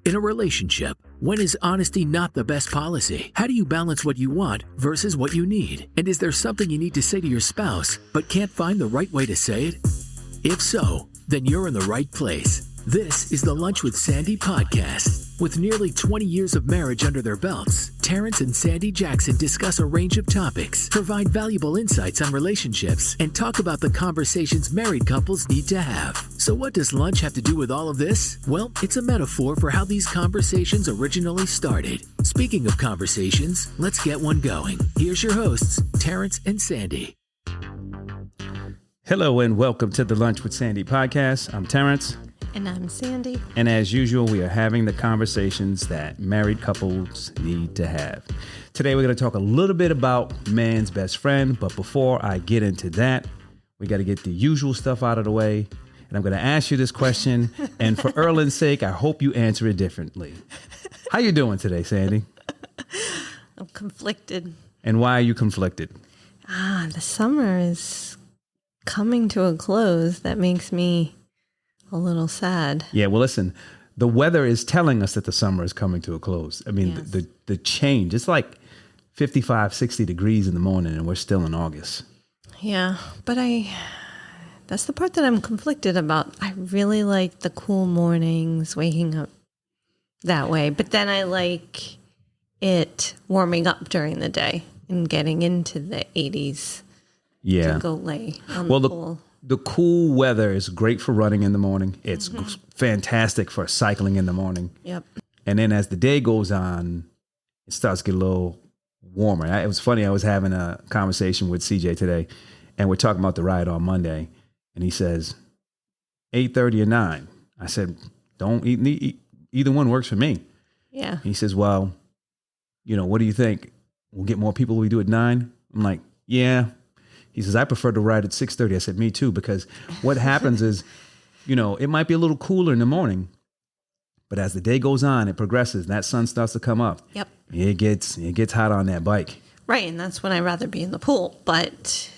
In a relationship, when is honesty not the best policy? How do you balance what you want versus what you need? And is there something you need to say to your spouse but can't find the right way to say it? If so, then you're in the right place. This is the Lunch with Sandy podcast. With nearly 20 years of marriage under their belts, Terrence and Sandy Jackson discuss a range of topics, provide valuable insights on relationships, and talk about the conversations married couples need to have. So what does lunch have to do with all of this? Well, it's a metaphor for how these conversations originally started. Speaking of conversations, let's get one going. Here's your hosts, Terrence and Sandy. Hello and welcome to the Lunch with Sandy podcast. I'm Terrence. And I'm Sandy. And as usual, we are having the conversations that married couples need to have. Today, we're going to talk a little bit about man's best friend. But before I get into that, we got to get the usual stuff out of the way. And I'm going to ask you this question. And for Erlen's sake, I hope you answer it differently. How you doing today, Sandy? I'm conflicted. And why are you conflicted? The summer is coming to a close. That makes me a little sad. Yeah, well, listen, the weather is telling us that the summer is coming to a close. I mean, Yes. the change, it's like 55, 60 degrees in the morning and we're still in August. Yeah, but that's the part that I'm conflicted about. I really like the cool mornings, waking up that way. But then I like it warming up during the day and getting into the 80s Yeah. to go lay on the pool. The cool weather is great for running in the morning. It's fantastic for cycling in the morning. Yep. And then as the day goes on, it starts to get a little warmer. It was funny. I was having a conversation with CJ today, and we're talking about the ride on Monday. And he says, 8:30 or 9. I said, don't eat. Either one works for me. Yeah. He says, well, what do you think? We'll get more people if we do it 9? I'm like, yeah. He says, I prefer to ride at 6:30. I said, me too, because what happens is, it might be a little cooler in the morning, but as the day goes on, it progresses. And that sun starts to come up. Yep. It gets hot on that bike. Right, and that's when I'd rather be in the pool. But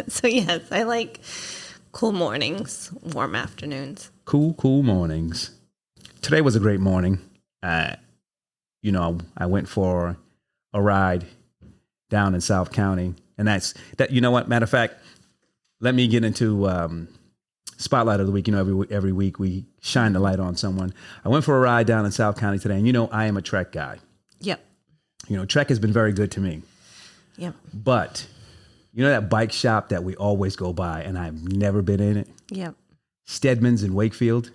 so yes, I like cool mornings, warm afternoons. Cool mornings. Today was a great morning. I went for a ride down in South County. And that. You know what? Matter of fact, let me get into Spotlight of the Week. Every week we shine the light on someone. I went for a ride down in South County today, and I am a Trek guy. Yep. Trek has been very good to me. Yep. But that bike shop that we always go by, and I've never been in it. Yep. Stedman's in Wakefield.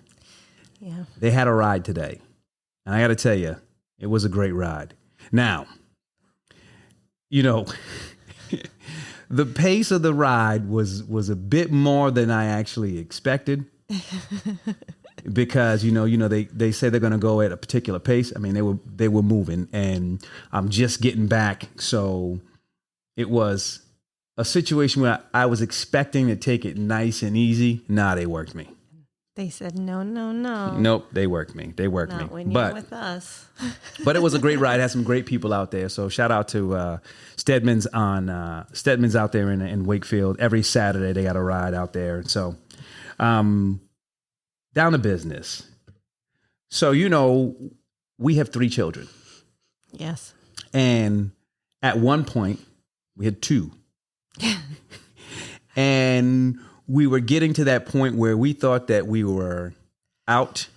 Yeah. They had a ride today, and I got to tell you, it was a great ride. Now, the pace of the ride was a bit more than I actually expected because, they say they're going to go at a particular pace. I mean, they were moving and I'm just getting back. So it was a situation where I was expecting to take it nice and easy. Nah, they worked me. They said, no. Nope, they worked me. Not when you're with us. But it was a great ride. Had some great people out there. So shout out to Stedman's out there in Wakefield. Every Saturday they got a ride out there. So down to business. So we have 3 children. Yes. And at one point we had 2. And we were getting to that point where we thought that we were out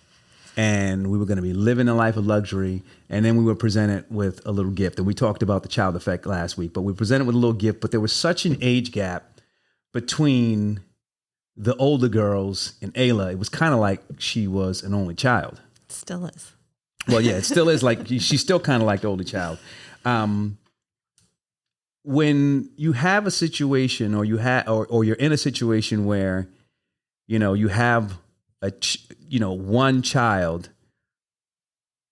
and we were going to be living a life of luxury. And then we were presented with a little gift. And we talked about the child effect last week, but we presented with a little gift. But there was such an age gap between the older girls and Ayla. It was kind of like she was an only child. It still is. Well, yeah, it still is. Like she's still kind of like the older child. When you have a situation or you're in a situation where, you have one child,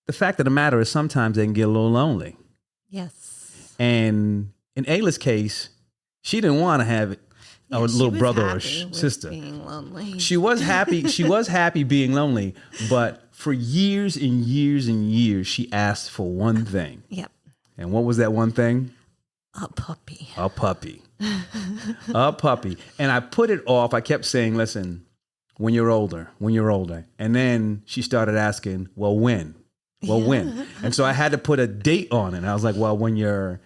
the fact of the matter is sometimes they can get a little lonely. Yes. And in Ayla's case, she didn't want to have a little brother or sister. Being lonely. She was happy. She was happy being lonely, but for years and years and years, she asked for one thing. Yep. And what was that one thing? A puppy. A puppy. A puppy. And I put it off. I kept saying, listen, when you're older, And then she started asking, well, when? When? And so I had to put a date on it. And I was like, well, when you're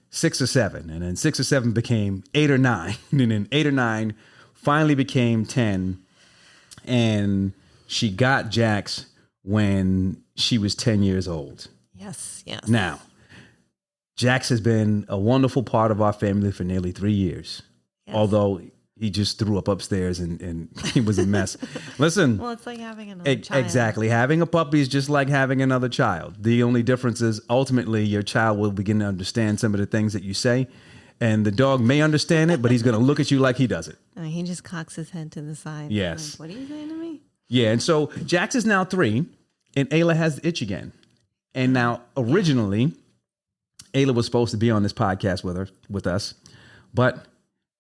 6 or 7. And then 6 or 7 became 8 or 9. And then 8 or 9 finally became 10. And she got Jax when she was 10 years old. Yes. Now, Jax has been a wonderful part of our family for nearly 3 years. Yes. Although he just threw up upstairs and he was a mess. Listen. Well, it's like having another child. Exactly. Having a puppy is just like having another child. The only difference is ultimately your child will begin to understand some of the things that you say. And the dog may understand it, but he's going to look at you like he doesn't. He just cocks his head to the side. Yes. Like, what are you saying to me? Yeah. And so Jax is now 3 and Ayla has the itch again. And now originally, Ayla was supposed to be on this podcast with us, but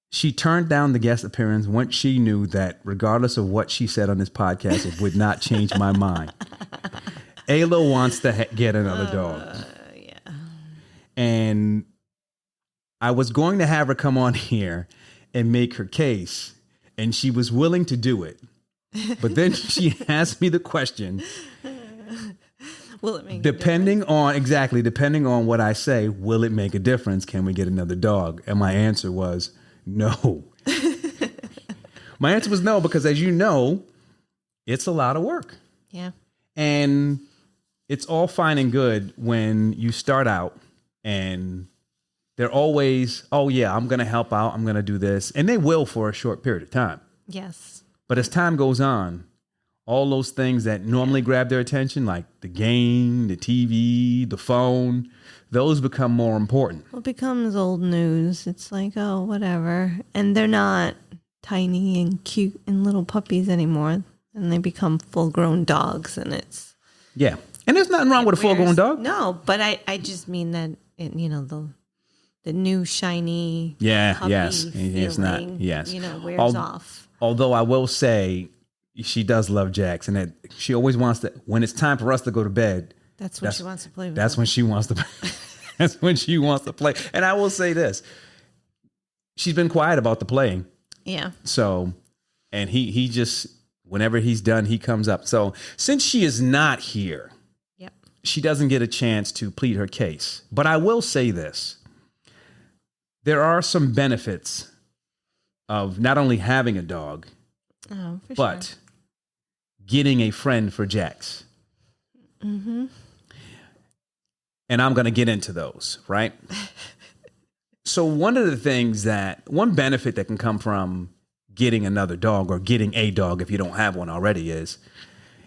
she turned down the guest appearance once she knew that regardless of what she said on this podcast, it would not change my mind. Ayla wants to get another dog. Yeah. And I was going to have her come on here and make her case, and she was willing to do it. But then she asked me the question, will it make depending on what I say, will it make a difference? Can we get another dog? And my answer was no. My answer was no, because as you know, it's a lot of work. Yeah. And it's all fine and good when you start out and they're always, oh yeah, I'm going to help out. I'm going to do this. And they will for a short period of time. Yes. But as time goes on, all those things that normally grab their attention, like the game, the TV, the phone, those become more important. Well, it becomes old news. It's like, oh, whatever. And they're not tiny and cute and little puppies anymore. And they become full-grown dogs. And it's... Yeah. And there's nothing wrong with a full-grown dog. No, but I just mean that, the new shiny puppy yes. feeling, it's not, yes. Wears off. Although I will say she does love Jax, and that she always wants to, when it's time for us to go to bed, that's when she wants to play with That's him. when she wants to That's when she wants to play. And I will say this. She's been quiet about the playing. Yeah. So, and he just, whenever he's done, he comes up. So since she is not here, yep, she doesn't get a chance to plead her case. But I will say this. There are some benefits of not only having a dog, but getting a friend for Jax. Mm-hmm. And I'm going to get into those, right? So one benefit that can come from getting another dog or getting a dog if you don't have one already is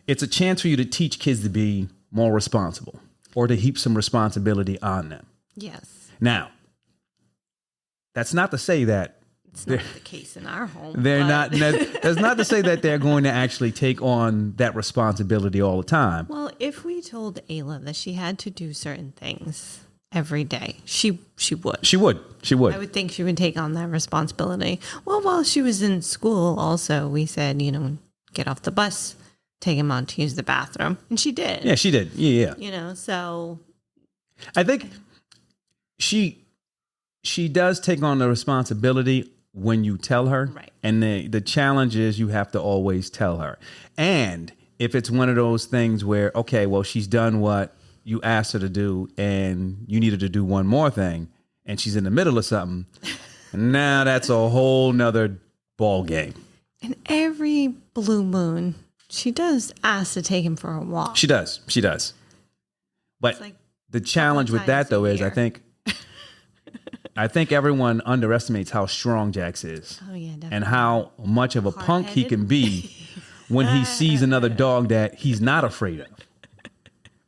it's a chance for you to teach kids to be more responsible or to heap some responsibility on them. Yes. Now, that's not to say that it's not the case in our home. That's not to say that they're going to actually take on that responsibility all the time. Well, if we told Ayla that she had to do certain things every day, she would. She would. I would think she would take on that responsibility. Well, while she was in school, also, we said, get off the bus, take him out to use the bathroom. And she did. Yeah, she did. Yeah. So. I think she does take on the responsibility when you tell her. Right. And the challenge is you have to always tell her. And if it's one of those things where, okay, well, she's done what you asked her to do and you need her to do one more thing and she's in the middle of something, now that's a whole nother ball game. And every blue moon, she does ask to take him for a walk. She does. But like the challenge with that, though, is I think everyone underestimates how strong Jax is. Oh, yeah, definitely. And how much of a punk he can be when he sees another dog that he's not afraid of.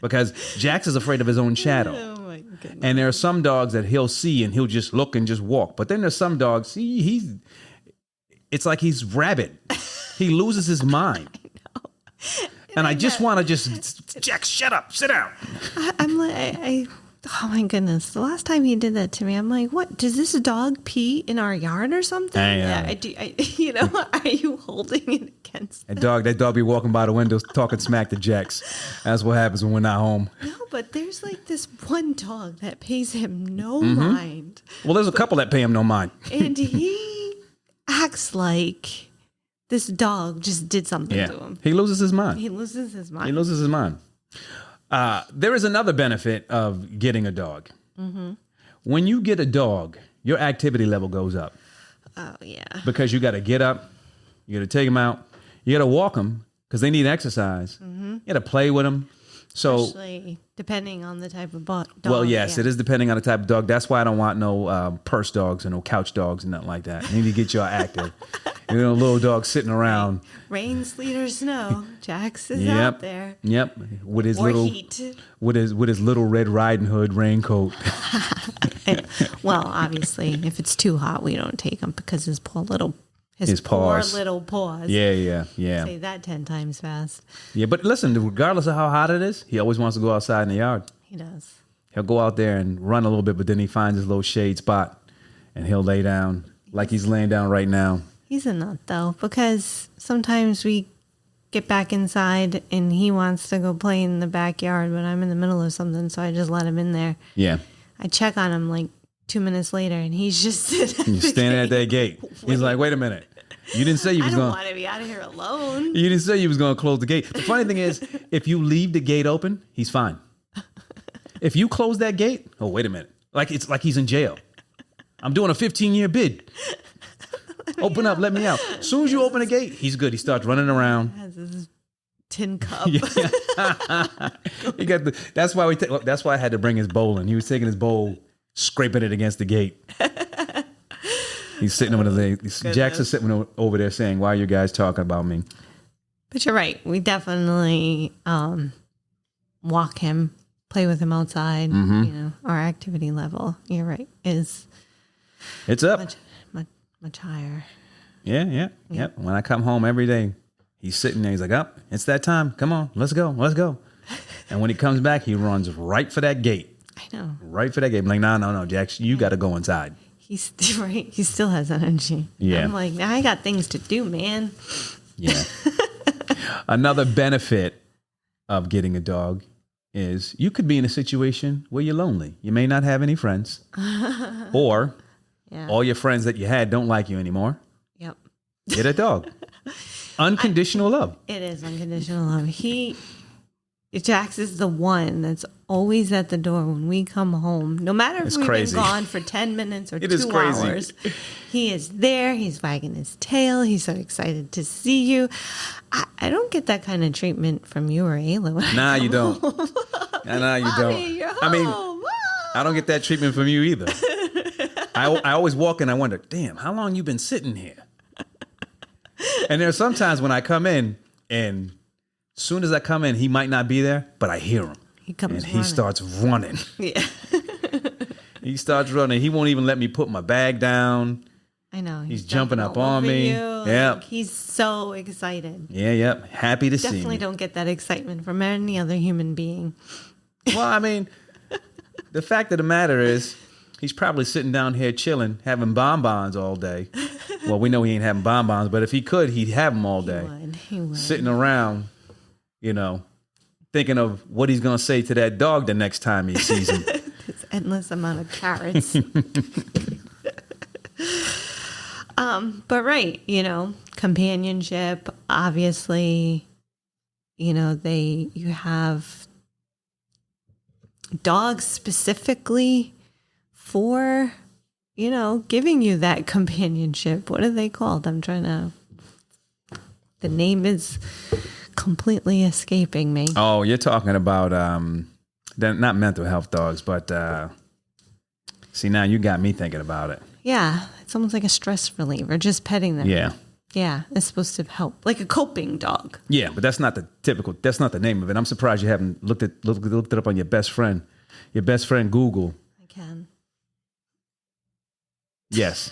Because Jax is afraid of his own shadow. Oh, my goodness. And there are some dogs that he'll see and he'll just look and just walk. But then there's some dogs, it's like he's rabid. He loses his mind. I know. And I just want to Jax, shut up, sit down. I'm like, oh my goodness. The last time he did that to me, I'm like, what? Does this dog pee in our yard or something? Are you holding it against that dog be walking by the windows talking smack to Jax. That's what happens when we're not home. No, but there's like this one dog that pays him no mind. Well, there's a couple that pay him no mind. And he acts like this dog just did something to him. He loses his mind. He loses his mind. He loses his mind. There is another benefit of getting a dog. Mm-hmm. When you get a dog, your activity level goes up. Oh, yeah. Because you got to get up, you got to take them out, you got to walk them because they need exercise. Mm-hmm. You got to play with them. So, especially depending on the type of dog. well, yes, it is depending on the type of dog. That's why I don't want no purse dogs and no couch dogs and nothing like that. You need to get y'all active. You know, little dog sitting around. Rain, sleet, or snow. Jax is out there. Yep. With his Or little heat. with his little Red Riding Hood raincoat. Well, obviously, if it's too hot, we don't take him because his poor little paws. poor little paws. Yeah. Say that 10 times fast. Yeah, but listen, regardless of how hot it is, he always wants to go outside in the yard. He does. He'll go out there and run a little bit, but then he finds his little shade spot and he'll lay down like he's laying down right now. He's a nut, though, because sometimes we get back inside and he wants to go play in the backyard, but I'm in the middle of something, so I just let him in there. Yeah. I check on him like 2 minutes later, and he's just sitting You're standing at that gate. He's like, wait a minute. You didn't say you was I don't going. want to be out of here alone. You didn't say you was going to close the gate. The funny thing is, if you leave the gate open, he's fine. If you close that gate, oh wait a minute, it's like he's in jail. I'm doing a 15-year bid. Open up, let me out. As soon as you open the gate, he's good. He starts running around. Has his tin cup. He got the. That's why that's why I had to bring his bowl in. He was taking his bowl, scraping it against the gate. He's sitting over there. Jackson's sitting over there saying, "Why are you guys talking about me?" But you're right. We definitely walk him, play with him outside. Mm-hmm. You know, our activity level. You're right. Is it's up. Much higher. Yeah. When I come home every day, he's sitting there. He's like, "Up, it's that time. Come on, let's go." And when he comes back, he runs right for that gate. I know. Right for that gate. I'm like, no, Jax, you got to go inside. He's right. He still has energy. Yeah. I'm like, I got things to do, man. Yeah. Another benefit of getting a dog is you could be in a situation where you're lonely. You may not have any friends, or all your friends that you had don't like you anymore. Yep. Get a dog. Unconditional love. It is unconditional love. Jax is the one that's always at the door when we come home. No matter if we've been gone for 10 minutes or 2 hours, he is there. He's wagging his tail. He's so excited to see you. I don't get that kind of treatment from you or Ayla. Nah, you don't. Nah, you don't. I mean, I don't get that treatment from you either. I always walk in, I wonder, damn, how long you been sitting here? And there's sometimes when I come in, and as soon as I come in, he might not be there, but I hear him. He comes and running. He starts running. Yeah. He starts running. He won't even let me put my bag down. I know. He's jumping up on me. Yeah. Like, he's so excited. Yeah. Happy to see me. Definitely don't get that excitement from any other human being. Well, I mean, the fact of the matter is, he's probably sitting down here chilling, having bonbons all day. Well, we know he ain't having bonbons, but if he could, he'd have them all day. He would. Sitting around, thinking of what he's going to say to that dog the next time he sees him. This endless amount of carrots. But right, companionship, obviously, you have dogs specifically for, giving you that companionship. What are they called? The name is completely escaping me. Oh, you're talking about, they're not mental health dogs, but see, now you got me thinking about it. Yeah, it's almost like a stress reliever, just petting them. Yeah. Yeah, it's supposed to help, like a coping dog. Yeah, but that's not the name of it. I'm surprised you haven't looked it up on your best friend Google. I can. Yes.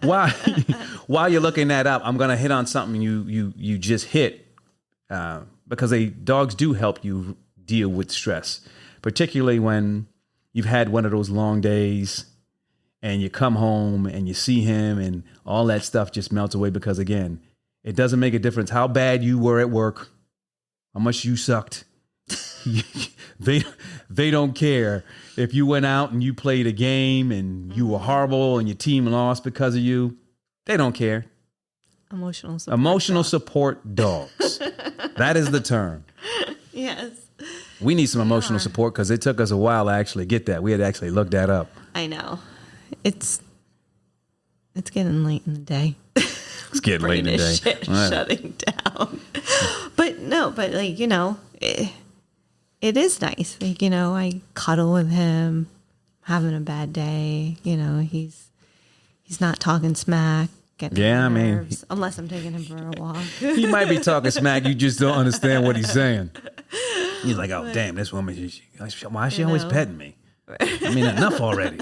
While you're looking that up, I'm gonna hit on something you just hit, because dogs do help you deal with stress, particularly when you've had one of those long days and you come home and you see him and all that stuff just melts away, because again, it doesn't make a difference how bad you were at work, how much you sucked. They don't care if you went out and you played a game and you were horrible and your team lost because of you. They don't care. Emotional support. Emotional dog. support dogs. That is the term. Yes. We need some emotional support because it took us a while to actually get that. We had to actually look that up. I know. It's getting late in the day. It's getting late in the day. Shutting down. But like, it is nice. Like, I cuddle with him, having a bad day. He's not talking smack. Yeah, I mean, unless I'm taking him for a walk. He might be talking smack. You just don't understand what he's saying. He's like, oh, damn, this woman, why is she always petting me? I mean, enough already.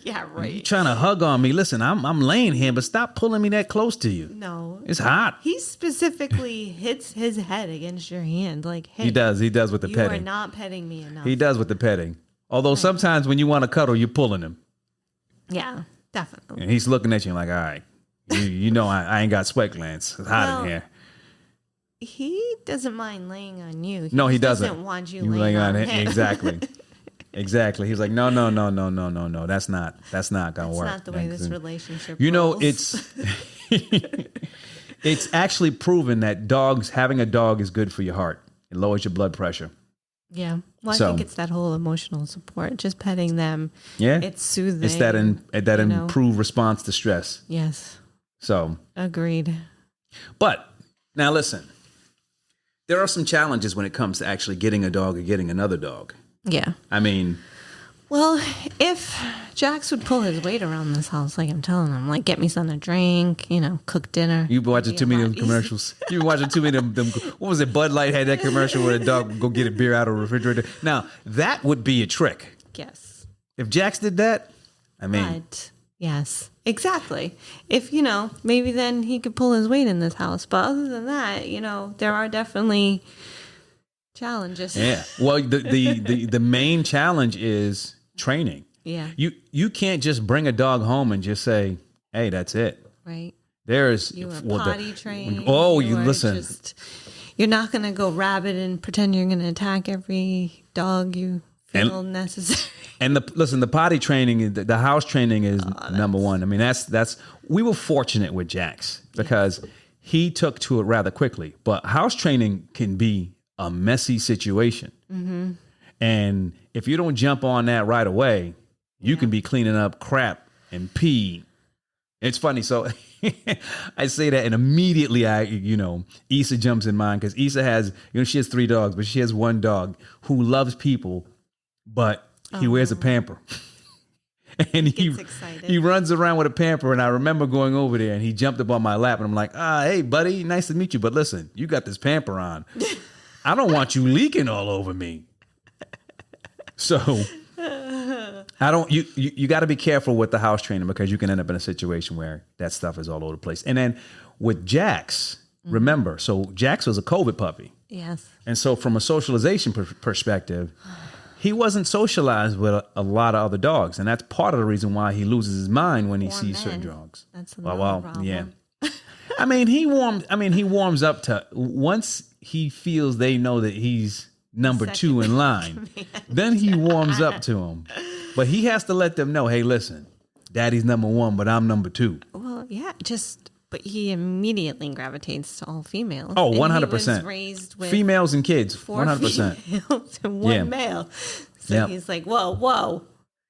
Yeah, right. You trying to hug on me. Listen, I'm laying here, but stop pulling me that close to you. No. It's hot. He specifically hits his head against your hand. Like, hey. He does with the petting. You are not petting me enough. He does with the petting. Although sometimes when you want to cuddle, you're pulling him. Yeah, definitely. And he's looking at you like, all right, I ain't got sweat glands. It's hot in here. He doesn't mind laying on you. No, he doesn't. Doesn't want you laying on him. Exactly. Exactly. He's like, no. That's not gonna work. That's not the way this relationship. It's it's actually proven that having a dog is good for your heart. It lowers your blood pressure. Yeah. Well, I think it's that whole emotional support, just petting them. Yeah. It's soothing. It's that improved response to stress. Yes. So. Agreed. But now listen, there are some challenges when it comes to actually getting a dog or getting another dog. Yeah. I mean. Well, if Jax would pull his weight around this house, like I'm telling him, like get me something to drink, cook dinner. You've been watching too many of them commercials. You've been watching too many of them. What was it? Bud Light had that commercial where the dog would go get a beer out of a refrigerator. Now, that would be a trick. Yes. If Jax did that, I mean. But, yes, exactly. If, maybe then he could pull his weight in this house. But other than that, there are definitely challenges. Yeah. Well, the main challenge is training. Yeah. You can't just bring a dog home and just say, hey, that's it. Right. You are potty trained. Oh, you listen. You're not going to go rabid and pretend you're going to attack every dog you feel necessary. And the potty training, the house training is number one. I mean, that's we were fortunate with Jax because he took to it rather quickly. But house training can be a messy situation. Mm-hmm. And if you don't jump on that right away, you can be cleaning up crap and pee. It's funny. So I say that and immediately Issa jumps in mind because Issa has, she has 3 dogs, but she has one dog who loves people, but he wears a pamper. And he runs around with a pamper. And I remember going over there and he jumped up on my lap and I'm like, hey, buddy, nice to meet you. But listen, you got this pamper on. I don't want you leaking all over me. So you got to be careful with the house training because you can end up in a situation where that stuff is all over the place. And then with Jax, remember, so Jax was a COVID puppy. Yes. And so from a socialization perspective, he wasn't socialized with a lot of other dogs. And that's part of the reason why he loses his mind when he sees certain dogs. That's another problem. Yeah. I mean, he warms up to once he feels they know that he's number 2 in line. Then he warms up to him. But he has to let them know, hey, listen, daddy's number 1, but I'm number 2. Well, yeah, but he immediately gravitates to all females. Oh, 100%. And he was raised with females and kids, 4 100%. females and 1 male. So he's like, whoa.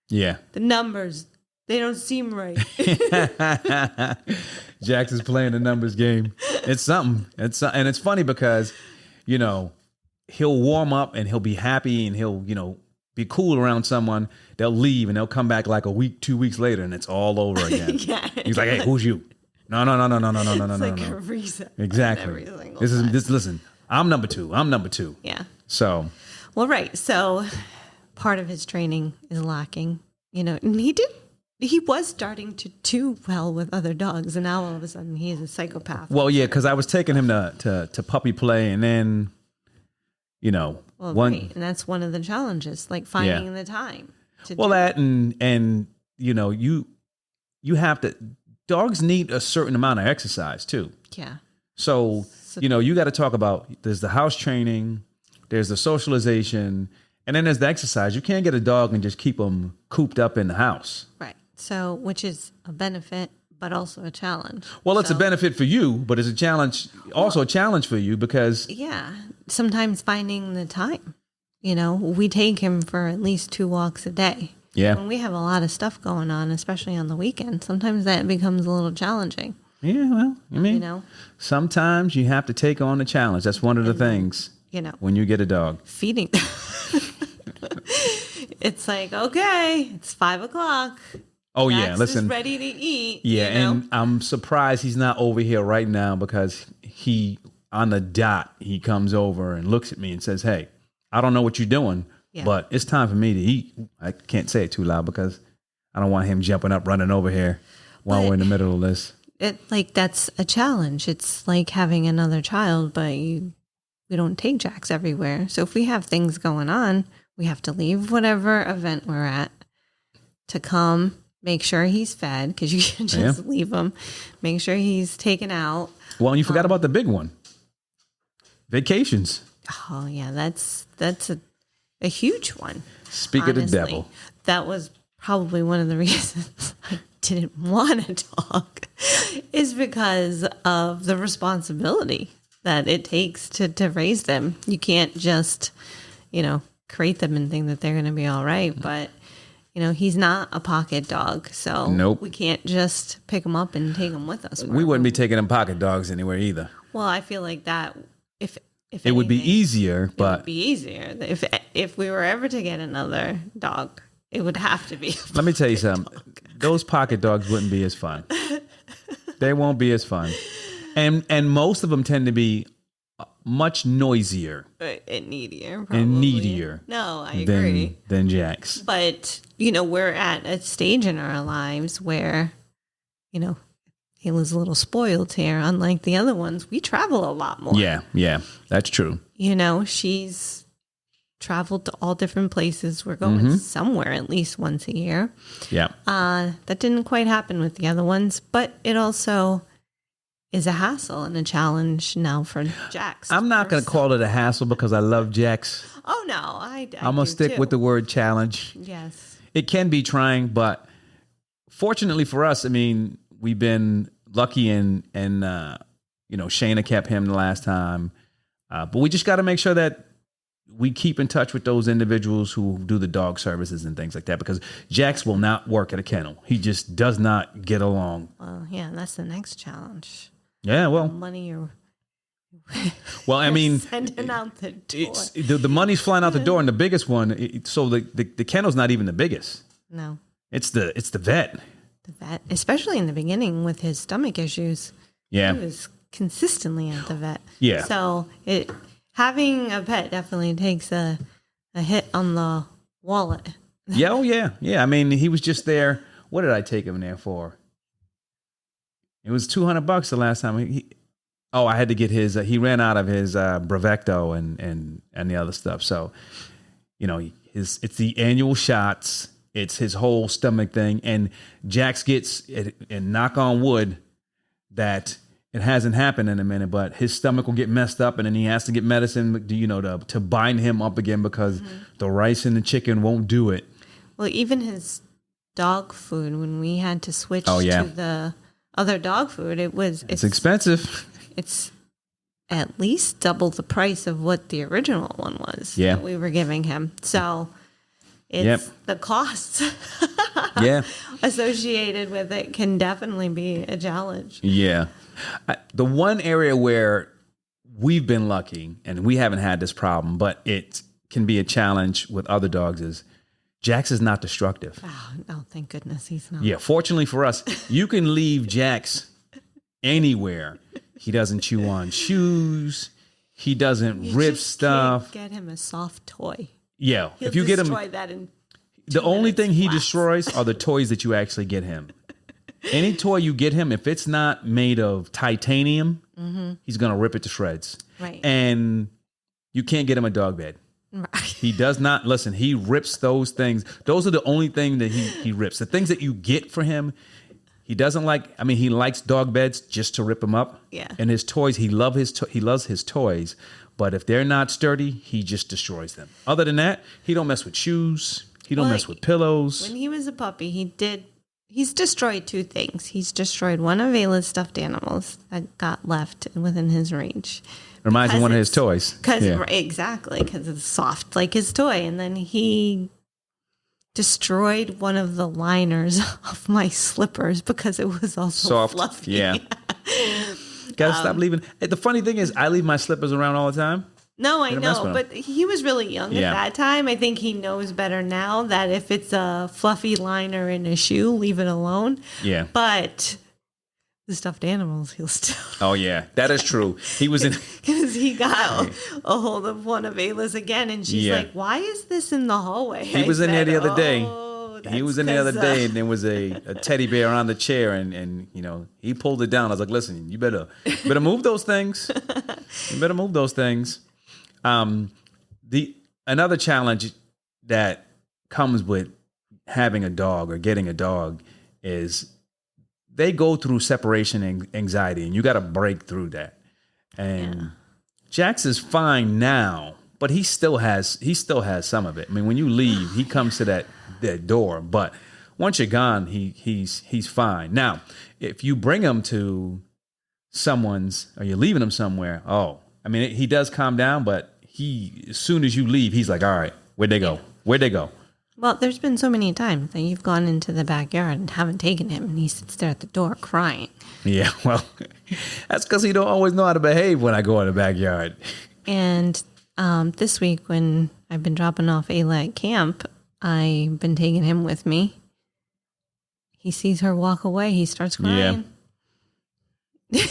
Yeah. The numbers, they don't seem right. Jax is playing the numbers game. It's something. And it's funny because, he'll warm up and he'll be happy and he'll, be cool around someone. They'll leave and they'll come back like a week, 2 weeks later and it's all over again. Yeah. He's like, hey, who's you? No. It's like a reset. Exactly. Listen, I'm number 2. Yeah. So. Well, right. So part of his training is lacking, and he was starting to do well with other dogs, and now all of a sudden he's a psychopath. Well, yeah, because I was taking him to puppy play, and then, right, and that's one of the challenges, like finding the time. You have to. Dogs need a certain amount of exercise too. Yeah. So you got to talk about. There's the house training, there's the socialization, and then there's the exercise. You can't get a dog and just keep them cooped up in the house. Right. So, which is a benefit, but also a challenge. Well, it's a So, benefit for you, but it's a challenge, also a challenge for you because yeah, sometimes finding the time. We take him for at least 2 walks a day. yeah, When we have a lot of stuff going on, especially on the weekend, sometimes that becomes a little challenging. yeah. Well, I mean, You know, sometimes you have to take on a challenge. That's one of the things when you get a dog. feeding. It's like, okay, it's 5:00. Oh yeah, Max listen. is ready to eat. Yeah, and I'm surprised he's not over here right now because he on the dot he comes over and looks at me and says, "Hey, I don't know what you're doing, Yeah. but it's time for me to eat." I can't say it too loud because I don't want him jumping up, running over here while But- we're in the middle of this. That's a challenge. It's like having another child, but we don't take Jax everywhere. So if we have things going on, we have to leave whatever event we're at to come, make sure he's fed, because you can't just leave him. Make sure he's taken out. Well, and you forgot about the big one, vacations. Oh yeah, that's a huge one. Speak of the honestly. devil. That was probably one of the reasons I didn't want a dog, is because of the responsibility that it takes to raise them. You can't just, create them and think that they're going to be all right. But, he's not a pocket dog. So Nope. we can't just pick him up and take him with us. We wouldn't be taking them pocket dogs anywhere either. Well, I feel like that, if It would be anything, easier, it but would be easier. If we were ever to get another dog, it would have to be. let me tell you something. Those pocket dogs wouldn't be as fun. They won't be as fun. And most of them tend to be much noisier And needier. Probably. and needier No, I agree. than Jax. But, we're at a stage in our lives where, Ayla's a little spoiled here. Unlike the other ones, we travel a lot more. Yeah, that's true. She's traveled to all different places. We're going somewhere at least once a year. Yeah. That didn't quite happen with the other ones, but it also is a hassle and a challenge now for Jax. I'm not going to call it a hassle because I love Jax. Oh, no. I I'm going to stick too. with the word challenge. Yes. It can be trying, but fortunately for us, I mean, we've been lucky and Shayna kept him the last time. But we just got to make sure that we keep in touch with those individuals who do the dog services and things like that, because Jax will not work at a kennel. He just does not get along. Well, yeah, that's the next challenge. Yeah, well, Money or I mean, sending out the door. it's, the money's flying out the door, and the biggest one. So the kennel's not even the biggest. No, It's the vet. the vet, especially in the beginning with his stomach issues. Yeah. He was consistently at the vet. Yeah. So having a pet definitely takes a hit on the wallet. Yeah, oh yeah, yeah. I mean, he was just there. What did I take him there for? It was $200 the last time. I had to get his. He ran out of his Bravecto and the other stuff. So, it's the annual shots. It's his whole stomach thing. And Jax gets, and knock on wood, that it hasn't happened in a minute, but his stomach will get messed up, and then he has to get medicine, to bind him up again because the rice and the chicken won't do it. Well, even his dog food, when we had to switch Oh, yeah. to the other dog food, It's expensive. It's at least double the price of what the original one was Yeah. that we were giving him. So it's the costs Yeah. associated with it can definitely be a challenge. Yeah. The one area where we've been lucky and we haven't had this problem, but it can be a challenge with other dogs, is Jax is not destructive. Oh, no, thank goodness he's not. Yeah. Fortunately for us, you can leave Jax anywhere. He doesn't chew on shoes. He doesn't You rip just stuff. can't get him a soft toy. Yeah. He'll if you get him, destroy that in the 2 only minutes thing he flat. destroys are the toys that you actually get him. Any toy you get him, if it's not made of titanium, he's going to rip it to shreds. Right. And you can't get him a dog bed. Right. He does not listen. He rips those things. Those are the only thing that he rips. The things that you get for him, he doesn't like. I mean, he likes dog beds just to rip them up. Yeah. And his toys, he loves his toys. But if they're not sturdy, he just destroys them. Other than that, he don't mess with shoes. He don't Well, mess with pillows. When he was a puppy, he did he's destroyed two things. He's destroyed one of Ayla's stuffed animals that got left within his reach. Reminds me of one of his toys. Exactly, because it's soft like his toy. And then he destroyed one of the liners of my slippers because it was also Soft. fluffy. Yeah. Gotta stop leaving. The funny thing is, I leave my slippers around all the time. No, I know, but he was really young at that time. I think he knows better now that if it's a fluffy liner in a shoe, leave it alone. Yeah. But the stuffed animals, he'll still. Oh, yeah. That is true. He was in. Because he got a hold of one of Ayla's again, and she's like, why is this in the hallway? He was in there the other day. He was in the other day, and there was a teddy bear on the chair, and he pulled it down. I was like, listen, you better move those things. You better move those things. Another challenge that comes with having a dog or getting a dog is they go through separation anxiety, and you got to break through that. And Jax is fine now, but he still has some of it. I mean, when you leave, he comes to that door, but once you're gone, he's fine. Now, if you bring him to someone's or you're leaving him somewhere, he does calm down, but as soon as you leave, he's like, all right, where'd they go? Where'd they go? Well, there's been so many times that you've gone into the backyard and haven't taken him, and he sits there at the door crying. Yeah, well, that's because he don't always know how to behave when I go in the backyard. And this week when I've been dropping off Ayla at camp, I've been taking him with me. He sees her walk away. He starts crying. Yeah.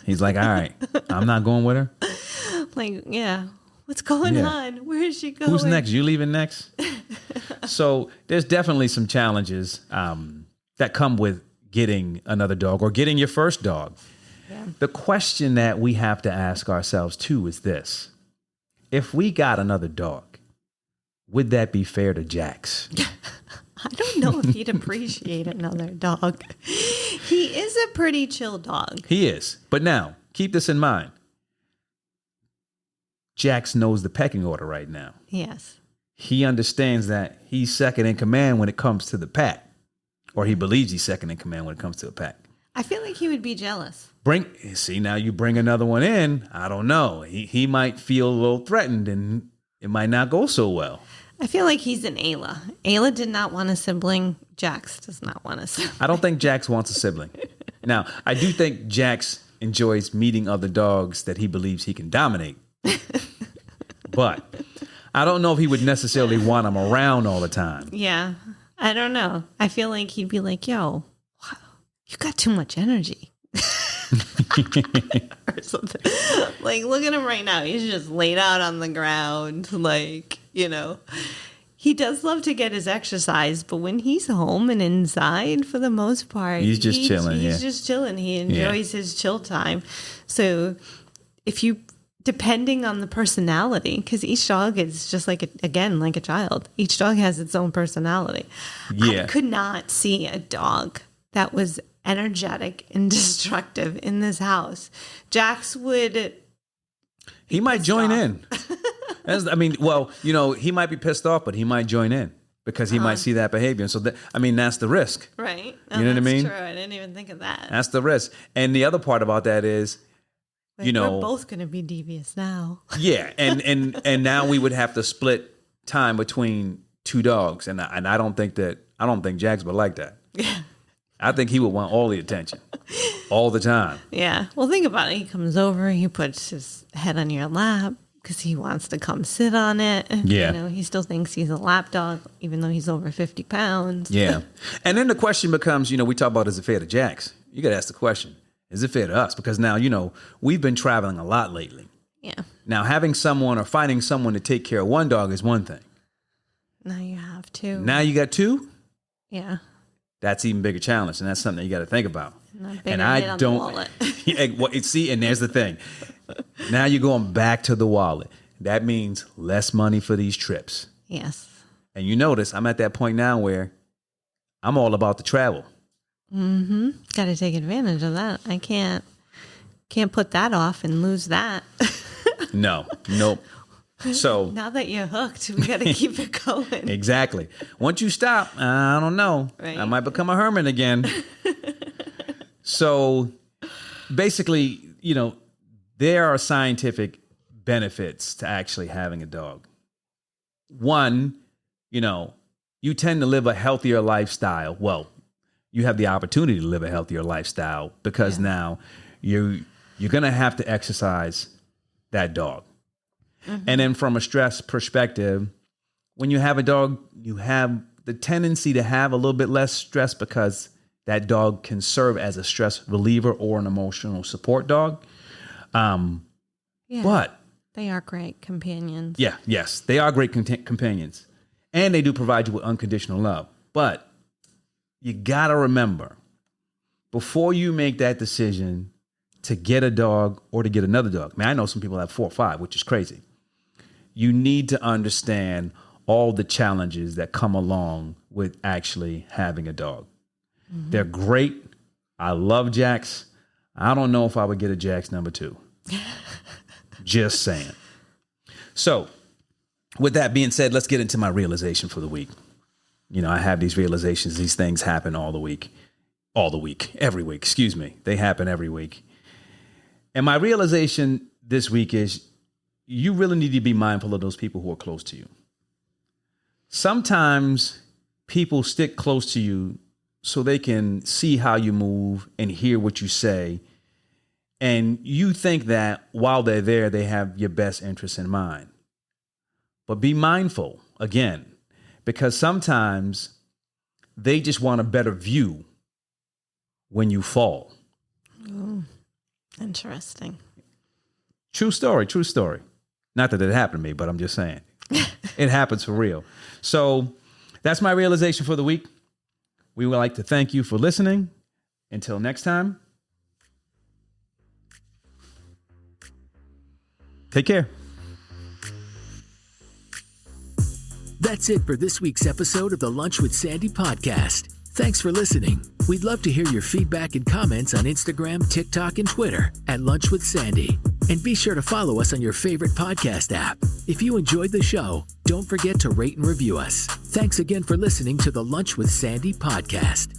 He's like, all right, I'm not going with her. Like, what's going on? Where is she going? Who's next? You leaving next? So there's definitely some challenges that come with getting another dog or getting your first dog. Yeah. The question that we have to ask ourselves too is this. If we got another dog, would that be fair to Jax? I don't know if he'd appreciate another dog. He is a pretty chill dog. He is. But now, keep this in mind. Jax knows the pecking order right now. Yes. He understands that he's second in command when it comes to the pack. Or he believes he's second in command when it comes to a pack. I feel like he would be jealous. Now you bring another one in. I don't know. He might feel a little threatened and it might not go so well. I feel like he's an Ayla. Ayla did not want a sibling. Jax does not want a sibling. I don't think Jax wants a sibling. Now, I do think Jax enjoys meeting other dogs that he believes he can dominate. But I don't know if he would necessarily want them around all the time. Yeah, I don't know. I feel like he'd be like, yo, wow, you got too much energy. Or something. Like, look at him right now. He's just laid out on the ground. Like, he does love to get his exercise, but when he's home and inside, for the most part, he's just chilling. He's just chilling. He enjoys his chill time. So depending on the personality, because each dog is just like a child. Each dog has its own personality. Yeah. I could not see a dog that was energetic and destructive in this house. Jax would. He might join in. He might be pissed off, but he might join in because he might see that behavior. So that's the risk. Right. You know what I mean? True. I didn't even think of that. That's the risk. And the other part about that is, we're both going to be devious now. Yeah, and now we would have to split time between two dogs, and I don't think Jax would like that. Yeah, I think he would want all the attention, all the time. Yeah. Well, think about it. He comes over, he puts his head on your lap because he wants to come sit on it. Yeah, he still thinks he's a lap dog, even though he's over 50 pounds. Yeah, and then the question becomes, we talk about, is it fair to Jax? You got to ask the question. Is it fair to us? Because now, we've been traveling a lot lately. Yeah. Now, having someone or finding someone to take care of one dog is one thing. Now you have two. Now you got two? Yeah. That's even bigger challenge, and that's something you got to think about. And I don't. See, and there's the thing. Now you're going back to the wallet. That means less money for these trips. Yes. And you notice I'm at that point now where I'm all about the travel. Mm-hmm. Got to take advantage of that. I can't put that off and lose that. Nope. So Now that you're hooked, we got to keep it going. exactly. Once you stop, I don't know. Right. I might become a hermit again. So basically, there are scientific benefits to actually having a dog. One, you tend to live a healthier lifestyle. Well, you have the opportunity to live a healthier lifestyle because now you're going to have to exercise that dog. Mm-hmm. And then from a stress perspective, when you have a dog, you have the tendency to have a little bit less stress because that dog can serve as a stress reliever or an emotional support dog. But they are great companions. Yes, they are great companions. And they do provide you with unconditional love. But you got to remember, before you make that decision to get a dog or to get another dog, I know some people have 4 or 5, which is crazy. You need to understand all the challenges that come along with actually having a dog. Mm-hmm. They're great. I love Jax. I don't know if I would get a Jax number 2. Just saying. So, with that being said, let's get into my realization for the week. I have these realizations. These things happen every week. They happen every week. And my realization this week is you really need to be mindful of those people who are close to you. Sometimes people stick close to you so they can see how you move and hear what you say. And you think that while they're there, they have your best interests in mind. But be mindful, again, because sometimes they just want a better view when you fall. Oh, interesting. True story. Not that it happened to me, but I'm just saying. It happens for real. So that's my realization for the week. We would like to thank you for listening. Until next time, take care. That's it for this week's episode of the Lunch with Sandy podcast. Thanks for listening. We'd love to hear your feedback and comments on Instagram, TikTok, and Twitter at Lunch with Sandy. And be sure to follow us on your favorite podcast app. If you enjoyed the show, don't forget to rate and review us. Thanks again for listening to the Lunch with Sandy podcast.